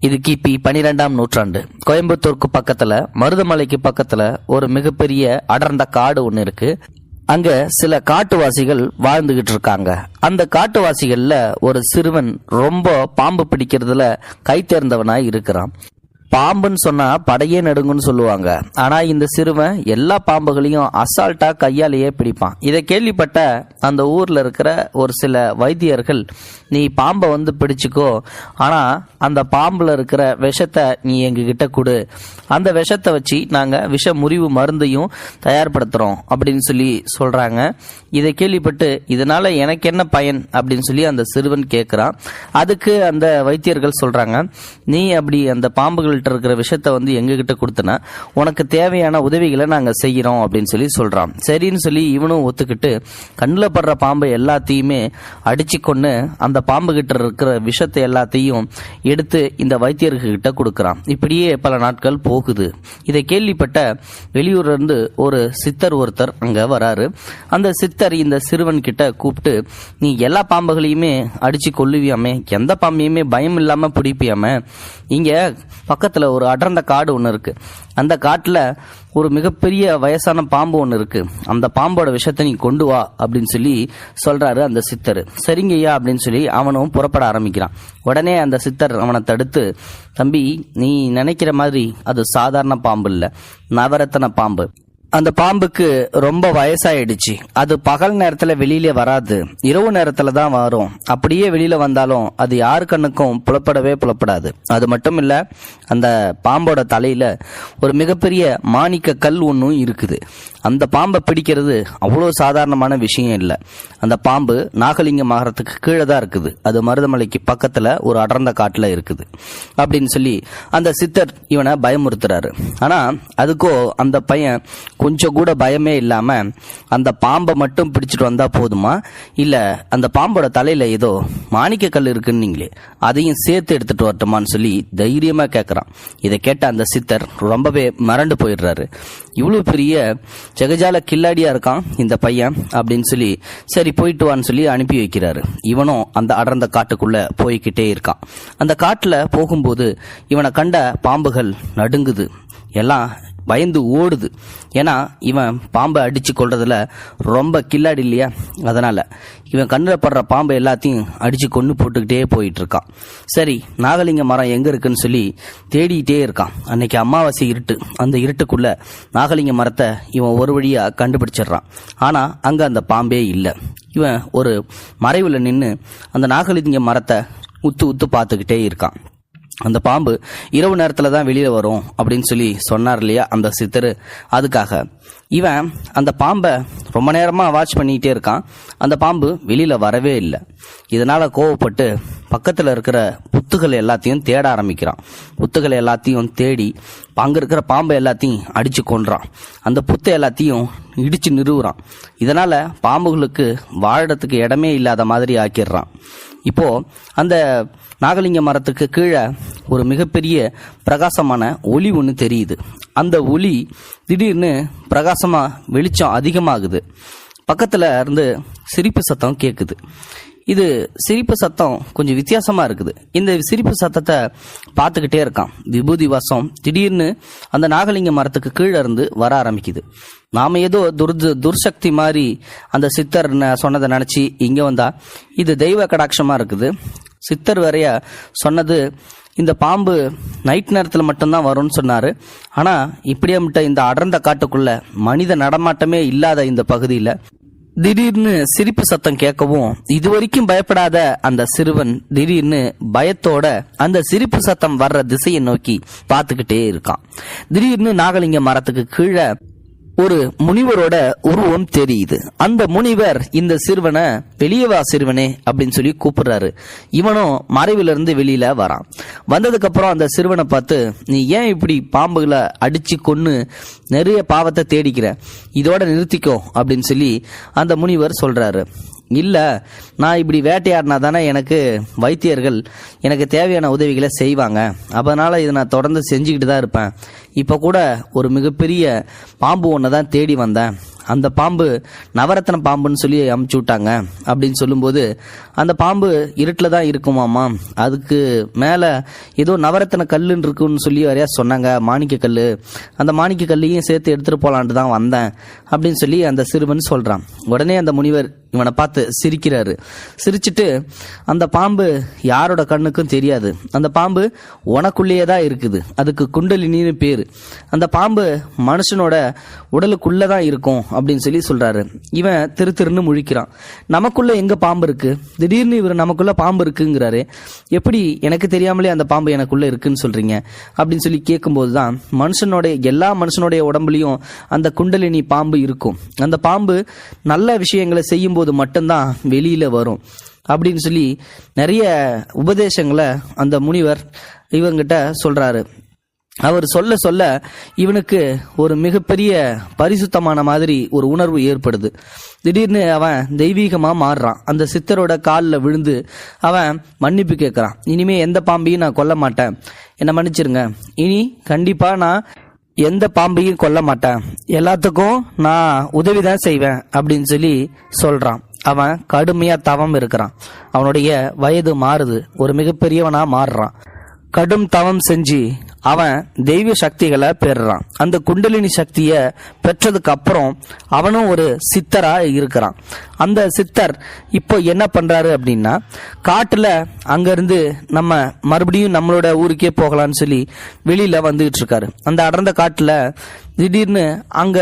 இது கிபி 12ஆம் நூற்றாண்டு. கோயம்புத்தூருக்கு பக்கத்துல மருதமலைக்கு பக்கத்துல ஒரு மிகப்பெரிய அடர்ந்த காடு ஒன்று இருக்கு. அங்க சில காட்டுவாசிகள் வாழ்ந்துகிட்டு இருக்காங்க. அந்த காட்டுவாசிகள்ல ஒரு சிறுவன் ரொம்ப பாம்பு பிடிக்கிறதுல கை தேர்ந்தவனா இருக்கிறான். பாம்புன்னு சொன்னா படையே நடுங்குன்னு சொல்லுவாங்க. ஆனா இந்த சிறுவன் எல்லா பாம்புகளையும் அசால்ட்டா கையாலேயே பிடிப்பான். இதை கேள்விப்பட்ட அந்த ஊர்ல இருக்கிற ஒரு சில வைத்தியர்கள், நீ பாம்பை பிடிச்சுக்கோ, ஆனா அந்த பாம்புல இருக்கிற விஷத்தை நீ எங்ககிட்ட கொடு, அந்த விஷத்தை வச்சு நாங்க விஷ முறிவு மருந்தையும் தயார்படுத்துறோம் அப்படின்னு சொல்லி சொல்றாங்க. இதை கேள்விப்பட்டு இதனால எனக்கு என்ன பயன் அப்படின்னு சொல்லி அந்த சிறுவன் கேட்கிறான். அதுக்கு அந்த வைத்தியர்கள் சொல்றாங்க, நீ அப்படி அந்த பாம்புகள் இருக்கிற விஷயத்தை எங்ககிட்ட கொடுத்தனா உனக்கு தேவையான உதவிகளை நாங்க செய்யறோம் அப்படின்னு சொல்லி சொல்றான். சரின்னு சொல்லி இவனும் ஒத்துக்கிட்டு கண்ணுல படுற பாம்பை எல்லாத்தையுமே அடிச்சு கொண்டு அந்த பாம்பு கிட்ட இருக்கிற விஷத்தை எல்லாத்தையும் எடுத்து இந்த வைத்தியர்கிட்ட கொடுக்கறான். இப்படியே பல நாட்கள் போகுது. இதை கேள்விப்பட்ட வெளியூர்ல இருந்து ஒரு சித்தர் ஒருத்தர் அங்க வராரு. அந்த சித்தர் இந்த சிறுவன் கிட்ட கூப்பிட்டு, நீ எல்லா பாம்புகளையுமே அடிச்சு கொல்லுவியாமே, எந்த பாம்பையுமே பயம் இல்லாம பிடிப்பியாம, இங்க பக்கத்துல ஒரு அடர்ந்த காடு ஒன்று இருக்கு, அந்த காட்டுல ஒரு மிகப்பெரிய வயசான பாம்பு ஒன்று இருக்கு, அந்த பாம்போட விஷயத்தை நீ கொண்டு வா அப்படின்னு சொல்லி சொல்றாரு அந்த சித்தர். சரிங்கய்யா அப்படின்னு சொல்லி அவனும் புறப்பட ஆரம்பிக்கிறான். உடனே அந்த சித்தர் அவனை தடுத்து, தம்பி, நீ நினைக்கிற மாதிரி அது சாதாரண பாம்பு இல்ல, நவரத்தன பாம்பு. அந்த பாம்புக்கு ரொம்ப வயசாயிடுச்சு. அது பகல் நேரத்துல வெளியில வராது, இரவு நேரத்துல தான் வரும். அப்படியே வெளியில வந்தாலும் அது யாரு கண்ணுக்கும் புலப்படாது. அது மட்டும் இல்ல, அந்த பாம்போட தலையில ஒரு மிகப்பெரிய மாணிக்க கல் ஒன்றும் இருக்குது. அந்த பாம்பை பிடிக்கிறது அவ்வளோ சாதாரணமான விஷயம் இல்லை. அந்த பாம்பு நாகலிங்க மகரத்துக்கு கீழே தான் இருக்குது. அது மருதமலைக்கு பக்கத்துல ஒரு அடர்ந்த காட்டுல இருக்குது அப்படின்னு சொல்லி அந்த சித்தர் இவனை பயமுறுத்துறாரு. ஆனா அதுக்கோ அந்த பையன் கொஞ்சம் கூட பயமே இல்லாம, அந்த பாம்பை மட்டும் பிடிச்சிட்டு வந்தா போதுமா, இல்ல அந்த பாம்போட தலையில ஏதோ மாணிக்க கல் இருக்குன்னீங்களே, அதையும் சேர்த்து எடுத்துட்டு வரட்டுமான்னு சொல்லி தைரியமா கேட்கறான். இதை கேட்ட அந்த சித்தர் ரொம்பவே மறண்டு போயிடுறாரு. இவ்வளவு பெரிய ஜெகஜால கில்லாடியா இருக்கான் இந்த பையன் அப்படின்னு சொல்லி, சரி போயிட்டு வான்னு சொல்லி அனுப்பி வைக்கிறாரு. இவனும் அந்த அடர்ந்த காட்டுக்குள்ள போய்கிட்டே இருக்கான். அந்த காட்டுல போகும்போது இவனை கண்ட பாம்புகள் நடுங்குது, எல்லாம் பயந்து ஓடுது. ஏன்னா இவன் பாம்பை அடிச்சு கொள்றதுல ரொம்ப கில்லாடி இல்லையா, அதனால இவன் கண்ணில் படுற பாம்பை எல்லாத்தையும் அடிச்சு கொண்டு போட்டுக்கிட்டே போயிட்டு இருக்கான். சரி, நாகலிங்க மரம் எங்க இருக்குன்னு சொல்லி தேடிட்டே இருக்கான். அன்னைக்கு அமாவாசை இருட்டு. அந்த இருட்டுக்குள்ள நாகலிங்க மரத்தை இவன் ஒரு வழியா கண்டுபிடிச்சிடுறான். ஆனா அங்க அந்த பாம்பே இல்லை. இவன் ஒரு மறைவுல நின்று அந்த நாகலிங்க மரத்தை உத்து பார்த்துக்கிட்டே இருக்கான். அந்த பாம்பு இரவு நேரத்துல தான் வெளியில வரும் அப்படின்னு சொல்லி சொன்னார் இல்லையா அந்த சித்தரு, அதுக்காக இவன் அந்த பாம்பை ரொம்ப நேரமா வாட்ச் பண்ணிக்கிட்டே இருக்கான். அந்த பாம்பு வெளியில வரவே இல்லை. இதனால கோவப்பட்டு பக்கத்துல இருக்கிற புத்துகள் எல்லாத்தையும் தேட ஆரம்பிக்கிறான். புத்துகளை எல்லாத்தையும் தேடி அங்க இருக்கிற பாம்பை எல்லாத்தையும் அடிச்சு கொன்றான். அந்த புத்தை எல்லாத்தையும் இடிச்சு நிறுவுறான். இதனால பாம்புகளுக்கு வாழறதுக்கு இடமே இல்லாத மாதிரி ஆக்கிடுறான். இப்போ அந்த நாகலிங்க மரத்துக்கு கீழே ஒரு மிகப்பெரிய பிரகாசமான ஒளி ஒன்று தெரியுது. அந்த ஒளி திடீர்னு பிரகாசமா வெளிச்சம் அதிகமாகுது. பக்கத்துல இருந்து சிரிப்பு சத்தம் கேட்குது. இது சிரிப்பு சத்தம் கொஞ்சம் வித்தியாசமா இருக்குது. இந்த சிரிப்பு சத்தத்தை பார்த்துக்கிட்டே இருக்கான். விபூதி வாசம் திடீர்னு அந்த நாகலிங்க மரத்துக்கு கீழே இருந்து வர ஆரம்பிக்குது. நாம ஏதோ துர்சக்தி மாதிரி அந்த சித்தர் சொன்னதை நினைச்சு இங்க வந்தா இது தெய்வ கடாட்சமா இருக்குது. சித்தர் வரைய சொன்னது இந்த பாம்பு நைட் நேரத்தில் மட்டும்தான் வரும்னு சொன்னாரு. ஆனா இப்படியே இந்த அடர்ந்த காட்டுக்குள்ள மனித நடமாட்டமே இல்லாத இந்த பகுதியில திடீர்னு சிரிப்பு சத்தம் கேட்கவும், இதுவரைக்கும் பயப்படாத அந்த சிறுவன் திடீர்னு பயத்தோட அந்த சிரிப்பு சத்தம் வர்ற திசையை நோக்கி பார்த்துக்கிட்டே இருக்கான். திடீர்னு நாகலிங்க மரத்துக்கு கீழே ஒரு முனிவரோட உருவம் தெரியுது. அந்த முனிவர் இந்த சிறுவனை வெளியே வா சிறுவனே அப்படின்னு சொல்லி கூப்பிடுறாரு. இவனும் மறைவுல இருந்து வெளியில வரான். வந்ததுக்கு அப்புறம் அந்த சிறுவனை பார்த்து, நீ ஏன் இப்படி பாம்புகளை அடிச்சு கொன்னு நிறைய பாவத்தை தேடிக்கிற, இதோட நிறுத்திக்கோ அப்படின்னு சொல்லி அந்த முனிவர் சொல்றாரு. இல்ல, நான் இப்படி வேட்டையாடினா தானே எனக்கு வைத்தியர்கள் எனக்கு தேவையான உதவிகளை செய்வாங்க, அதனால இதை நான் தொடர்ந்து செஞ்சுக்கிட்டு தான் இருப்பேன். இப்போ கூட ஒரு மிகப்பெரிய பாம்பு ஒன்று தான் தேடி வந்தேன். அந்த பாம்பு நவரத்ன பாம்புன்னு சொல்லி அமுச்சு விட்டாங்க அப்படின்னு சொல்லும்போது, அந்த பாம்பு இருட்டில் தான் இருக்குமாமா, அதுக்கு மேலே ஏதோ நவரத்ன கல்லுன்னு இருக்குன்னு சொல்லி வரையா சொன்னாங்க, மாணிக்க கல், அந்த மாணிக்க கல்லையும் சேர்த்து எடுத்துகிட்டு போகலான்ட்டு தான் வந்தேன் அப்படின்னு சொல்லி அந்த சிறுவன் சொல்கிறான். உடனே அந்த முனிவர் இவனை பார்த்து சிரிக்கிறாரு. சிரிச்சுட்டு, அந்த பாம்பு யாரோட கண்ணுக்கும் தெரியாது, அந்த பாம்பு உனக்குள்ளேயே தான் இருக்குது, அதுக்கு குண்டலினின்னு பேர், அந்த பாம்பு மனுஷனோட உடலுக்குள்ளே தான் இருக்கும் அப்படின்னு சொல்லி சொல்கிறாரு. இவன் திருன்னு முழிக்கிறான். நமக்குள்ளே எங்கே பாம்பு இருக்கு, திடீர்னு இவர் நமக்குள்ளே பாம்பு இருக்குங்கிறாரு, எப்படி எனக்கு தெரியாமலே அந்த பாம்பு எனக்குள்ளே இருக்குன்னு சொல்கிறீங்க அப்படின்னு சொல்லி கேட்கும்போது தான் எல்லா மனுஷனுடைய உடம்புலையும் அந்த குண்டலினி பாம்பு இருக்கும். அந்த பாம்பு நல்ல விஷயங்களை செய்யும்போது மட்டும்தான் வெளியில வரும் அப்படின்னு சொல்லி நிறைய உபதேசங்களை அந்த முனிவர் இவங்கிட்ட சொல்றாரு. அவர் சொல்ல சொல்ல இவனுக்கு ஒரு மிகப்பெரிய பரிசுத்தமான மாதிரி ஒரு உணர்வு ஏற்படுது. திடீர்னு அவன் தெய்வீகமா மாறுறான். அந்த சித்தரோட காலில் விழுந்து அவன் மன்னிப்பு கேட்கறான். இனிமே எந்த பாம்பையும் நான் கொல்ல மாட்டேன், என்னை மன்னிச்சிருங்க, இனி கண்டிப்பா நான் எந்த பாம்பையும் கொல்ல மாட்டேன், எல்லாத்துக்கும் நான் உதவிதான் செய்வேன் அப்படின்னு சொல்லி சொல்றான். அவன் கடுமையா தவம் இருக்கிறான். அவனுடைய வயது மாறுது, ஒரு மிகப்பெரியவனா மாறுறான். கடும் தவம் செஞ்சு அவன் தெய்வ சக்திகளை பெறுறான். அந்த குண்டலினி சக்தியை பெற்றதுக்கு அப்புறம் அவனும் ஒரு சித்தரா இருக்கிறான். அந்த சித்தர் இப்போ என்ன பண்றாரு அப்படின்னா, காட்டுல அங்கிருந்து நம்ம மறுபடியும் நம்மளோட ஊருக்கே போகலான்னு சொல்லி வெளியில வந்துகிட்டு இருக்காரு. அந்த அடர்ந்த காட்டுல திடீர்னு அங்க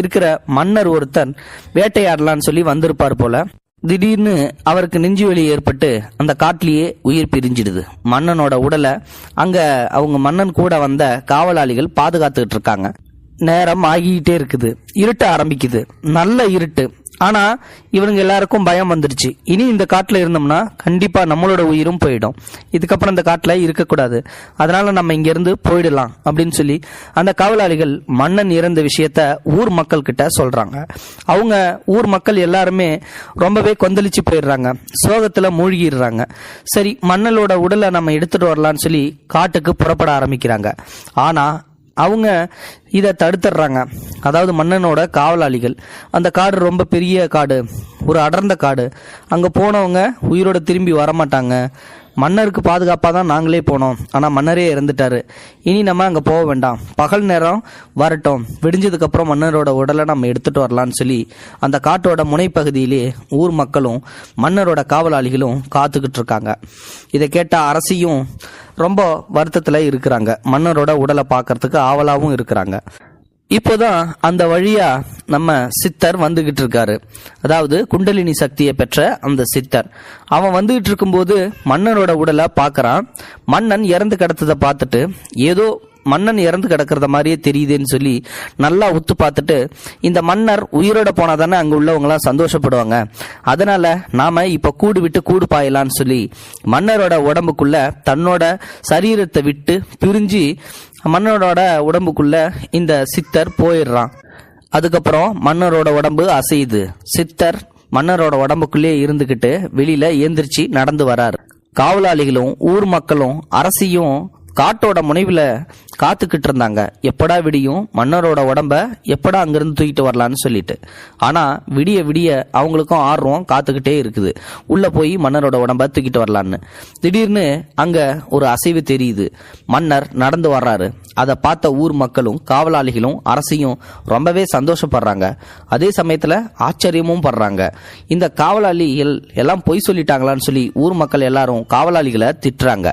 இருக்கிற மன்னர் ஒருத்தன் வேட்டையாடலான்னு சொல்லி வந்திருப்பார் போல. திடீர்னு அவருக்கு நெஞ்சு வலி ஏற்பட்டு அந்த காட்டிலேயே உயிர் பிரிஞ்சிடுது. மன்னனோட உடலை அங்க அவங்க மன்னன் கூட வந்த காவலாளிகள் பாதுகாத்துக்கிட்டு இருக்காங்க. நேரம் ஆகிக்கிட்டே இருக்குது, இருட்ட ஆரம்பிக்குது, நல்ல இருட்டு. ஆனா இவனுங்க எல்லாருக்கும் பயம் வந்துடுச்சு. இனி இந்த காட்டுல இருந்தோம்னா கண்டிப்பா நம்மளோட உயிரும் போயிடும், இதுக்கப்புறம் இந்த காட்டுல இருக்கக்கூடாது, அதனால நம்ம இங்க இருந்து போயிடலாம் அப்படின்னு சொல்லி அந்த காவலாளிகள் மன்னன் இறந்த விஷயத்த ஊர் மக்கள் கிட்ட சொல்றாங்க. அவங்க ஊர் மக்கள் எல்லாருமே ரொம்பவே கொந்தளிச்சு போயிடுறாங்க, சோகத்துல மூழ்கிடுறாங்க. சரி, மன்னனோட உடலை நம்ம எடுத்துட்டு வரலான்னு சொல்லி காட்டுக்கு புறப்பட ஆரம்பிக்கிறாங்க. ஆனா அவங்க இதை தடுத்துடுறாங்க. அதாவது மன்னனோட காவலாளிகள். அந்த காடு ரொம்ப பெரிய காடு, ஒரு அடர்ந்த காடு. அங்கே போனவங்க உயிரோட திரும்பி வரமாட்டாங்க. மன்னருக்கு பாதுகாப்பாக தான் நாங்களே போனோம், ஆனால் மன்னரே இறந்துட்டாரு, இனி நம்ம அங்கே போக வேண்டாம், பகல் நேரம் வரட்டும், விடிஞ்சதுக்கப்புறம் மன்னரோட உடலை நம்ம எடுத்துகிட்டு வரலான்னு சொல்லி அந்த காட்டோட முனைப்பகுதியிலே ஊர் மக்களும் மன்னரோட காவலாளிகளும் காத்துக்கிட்டு இருக்காங்க. இதை கேட்ட அரசியும் ரொம்ப வருத்தத்தில் இருக்கிறாங்க, மன்னரோட உடலை பார்க்கறதுக்கு ஆவலாகவும் இருக்கிறாங்க. இப்போதான் அந்த வழியா நம்ம சித்தர் வந்துகிட்டு இருக்காரு. அதாவது குண்டலினி சக்தியை பெற்ற அந்த சித்தர் அவன் வந்துகிட்டு இருக்கும்போது மன்னனோட உடலை பார்க்கறான். மன்னன் இறந்து கிடத்ததை பார்த்துட்டு ஏதோ மன்னன் இறந்து கிடக்கிறத மாதிரியே தெரியுதுன்னு சொல்லி நல்லா உத்து பார்த்துட்டு, இந்த மன்னர் உயிரோட போனாதானே அங்க உள்ளவங்களாம் சந்தோஷப்படுவாங்க, அதனால நாம இப்ப கூடு விட்டு கூடு பாயலான்னு சொல்லி மன்னரோட உடம்புக்குள்ள தன்னோட சரீரத்தை விட்டு பிரிஞ்சு மன்னரோட உடம்புக்குள்ள இந்த சித்தர் போயிடுறான். அதுக்கப்புறம் மன்னரோட உடம்பு அசையுது. சித்தர் மன்னரோட உடம்புக்குள்ளே இருந்துகிட்டு வெளியில எந்திரிச்சு நடந்து வராரு. காவலாளிகளும் ஊர் மக்களும் அரசியும் காட்டோட முனைவுல காத்துக்கிட்டு இருந்தாங்க, எப்படா விடியும், மன்னரோட உடம்ப எப்படா அங்கிருந்து தூக்கிட்டு வரலான்னு சொல்லிட்டு. ஆனா விடிய விடிய அவங்களுக்கும் ஆர்வம் காத்துக்கிட்டே இருக்குது, உள்ள போய் மன்னரோட உடம்ப தூக்கிட்டு வரலான்னு. திடீர்னு அங்க ஒரு அசைவு தெரியுது, மன்னர் நடந்து வர்றாரு. அதை பார்த்த ஊர் மக்களும் காவலாளிகளும் அரசியும் ரொம்பவே சந்தோஷப்படுறாங்க. அதே சமயத்துல ஆச்சரியமும் படுறாங்க. இந்த காவலாளிகள் எல்லாம் பொய் சொல்லிட்டாங்களான்னு சொல்லி ஊர் மக்கள் எல்லாரும் காவலாளிகளை திட்டுறாங்க.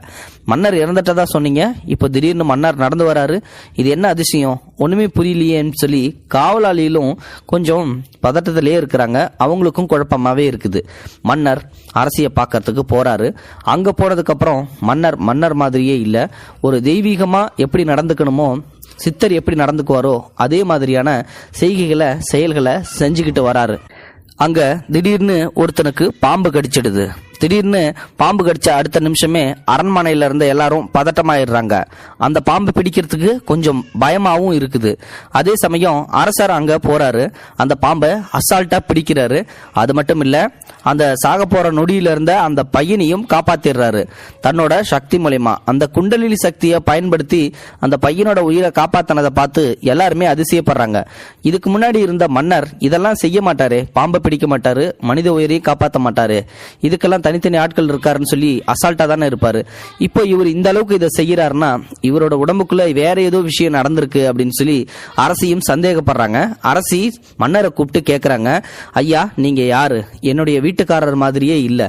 மன்னர் இறந்துட்டதா சொன்னீங்க, இப்போ திடீர்னு மன்னர் நடந்து வராரு, இது என்ன அதிசயம், ஒண்ணுமே புரியலையேன்னு சொல்லி காவலாளிகளும் கொஞ்சம் பதட்டத்திலே இருக்கிறாங்க. அவங்களுக்கும் குழப்பமாவே இருக்குது. மன்னர் அரசியை பார்க்கறதுக்கு போறாரு. அங்க போனதுக்கு அப்புறம் மன்னர் மாதிரியே இல்ல, ஒரு தெய்வீகமா எப்படி நடந்துக்கணுமோ, சித்தர் எப்படி நடந்துக்குவாரோ அதே மாதிரியான செய்கைகளை செயல்களை செஞ்சுக்கிட்டு வராரு. அங்க திடீர்னு ஒருத்தனுக்கு பாம்பு கடிச்சிடுது. திடீர்னு பாம்பு கடிச்ச அடுத்த நிமிஷமே அரண்மனையில இருந்த எல்லாரும் பதட்டமாயிடுறாங்க. அந்த பாம்பு பிடிக்கிறதுக்கு கொஞ்சம் பயமாவும் இருக்குது. அதே சமயம் அரசர் அங்க போறாரு, அந்த பாம்பை அசால்ட்டா பிடிக்கிறாரு. அது மட்டும் இல்ல, அந்த சாக போற நொடியில இருந்த அந்த பையனையும் காப்பாத்திடுறாரு தன்னோட சக்தி மூலமா. அந்த குண்டலினி சக்தியை பயன்படுத்தி அந்த பையனோட உயிரை காப்பாத்தினதை பார்த்து எல்லாருமே அதிசயப்படுறாங்க. இதுக்கு முன்னாடி இருந்த மன்னர் இதெல்லாம் செய்ய மாட்டாரு, பாம்பை பிடிக்க மாட்டாரு, மனித உயிரையும் காப்பாற்ற மாட்டாரு, இதுக்கெல்லாம் தனித்தனி ஆட்கள் இருக்காருன்னு சொல்லி அசால்ட்டா தானே இருப்பாரு. இப்போ இவர் இந்த அளவுக்கு இதை செய்யறாருன்னா இவரோட உடம்புக்குள்ள வேற ஏதோ விஷயம் நடந்திருக்கு அப்படின்னு சொல்லி அரசியும் சந்தேகப்படுறாங்க. அரசி மன்னரை கூப்பிட்டு கேட்கறாங்க, ஐயா நீங்க யாரு? என்னுடைய வீட்டுக்காரர் மாதிரியே இல்ல,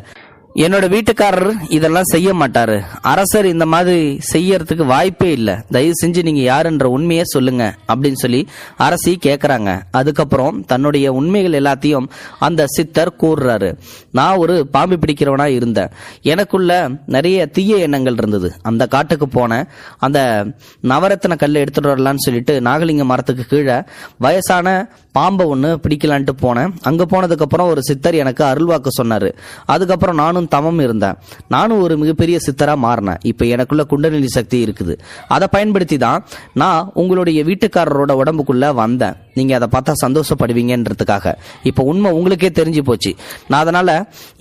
என்னோட வீட்டுக்காரர் இதெல்லாம் செய்ய மாட்டாரு, அரசர் இந்த மாதிரி செய்யறதுக்கு வாய்ப்பே இல்லை, தயவு செஞ்சு நீங்க யாருன்ற உண்மையை சொல்லுங்க அப்படின்னு சொல்லி அரசி கேட்கறாங்க. அதுக்கப்புறம் தன்னுடைய உண்மைகள் எல்லாத்தையும் அந்த சித்தர் கூறுறாரு. நான் ஒரு பாம்பு பிடிக்கிறவனா இருந்தேன், எனக்குள்ள நிறைய தீய எண்ணங்கள் இருந்தது. அந்த காட்டுக்கு போனேன், அந்த நவரத்தின கல்லை எடுத்துட்டு வரலான்னு சொல்லிட்டு நாகலிங்க மரத்துக்கு கீழே வயசான பாம்பை ஒன்று பிடிக்கலான்ட்டு போனேன். அங்க போனதுக்கு அப்புறம் ஒரு சித்தர் எனக்கு அருள்வாக்கு சொன்னாரு. அதுக்கப்புறம் நானும் தமம் இருந்தேன், நானும் ஒரு மிகப்பெரிய சித்தரா மாறினேன். இப்ப எனக்குள்ள குண்டலினி சக்தி இருக்குது. அதை பயன்படுத்தி தான் நான் உங்களுடைய வீட்டுக்காரரோட உடம்புக்குள்ள வந்தேன். நீங்க அதை பார்த்தா சந்தோஷப்படுவீங்கன்றதுக்காக. இப்ப உண்மை உங்களுக்கே தெரிஞ்சு போச்சு, நான் அதனால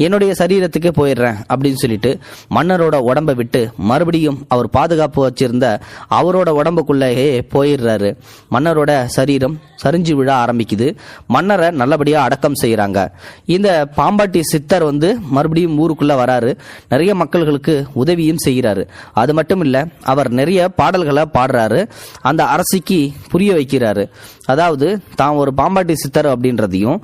என்னுடைய சரீரத்துக்கே போயிடுறேன் அப்படின்னு சொல்லிட்டு மன்னரோட உடம்பை விட்டு மறுபடியும் அவர் பாதுகாப்பு வச்சிருந்த அவரோட உடம்புக்குள்ளேயே போயிடுறாரு. மன்னரோட சரீரம் சரிஞ்சு விழ ஆரம்பிக்குது. மன்னரை நல்லபடியா அடக்கம் செய்யறாங்க. இந்த பாம்பாட்டி சித்தர் மறுபடியும் ஊருக்குள்ள வராரு, நிறைய மக்களுக்கு உதவியும் செய்யறாரு. அது மட்டும் இல்ல, அவர் நிறைய பாடல்களை பாடுறாரு, அந்த அரசிக்கு புரிய வைக்கிறாரு. அதாவது தான் ஒரு பாம்பாட்டி சித்தர் அப்படின்றதையும்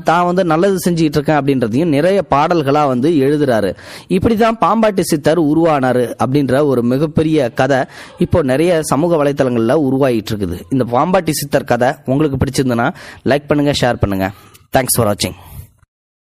தான் நல்லது செஞ்சுட்டு இருக்கேன் அப்படின்றதையும் நிறைய பாடல்களா எழுதுறாரு. இப்படிதான் பாம்பாட்டி சித்தர் உருவானாரு அப்படின்ற ஒரு மிகப்பெரிய கதை இப்போ நிறைய சமூக வலைத்தளங்கள்ல உருவாகிட்டு இருக்குது. இந்த பாம்பாட்டி சித்தர் கதை உங்களுக்கு பிடிச்சிருந்ததுன்னா லைக் பண்ணுங்க, ஷேர் பண்ணுங்க. தேங்க்ஸ் ஃபார் வாட்சிங்.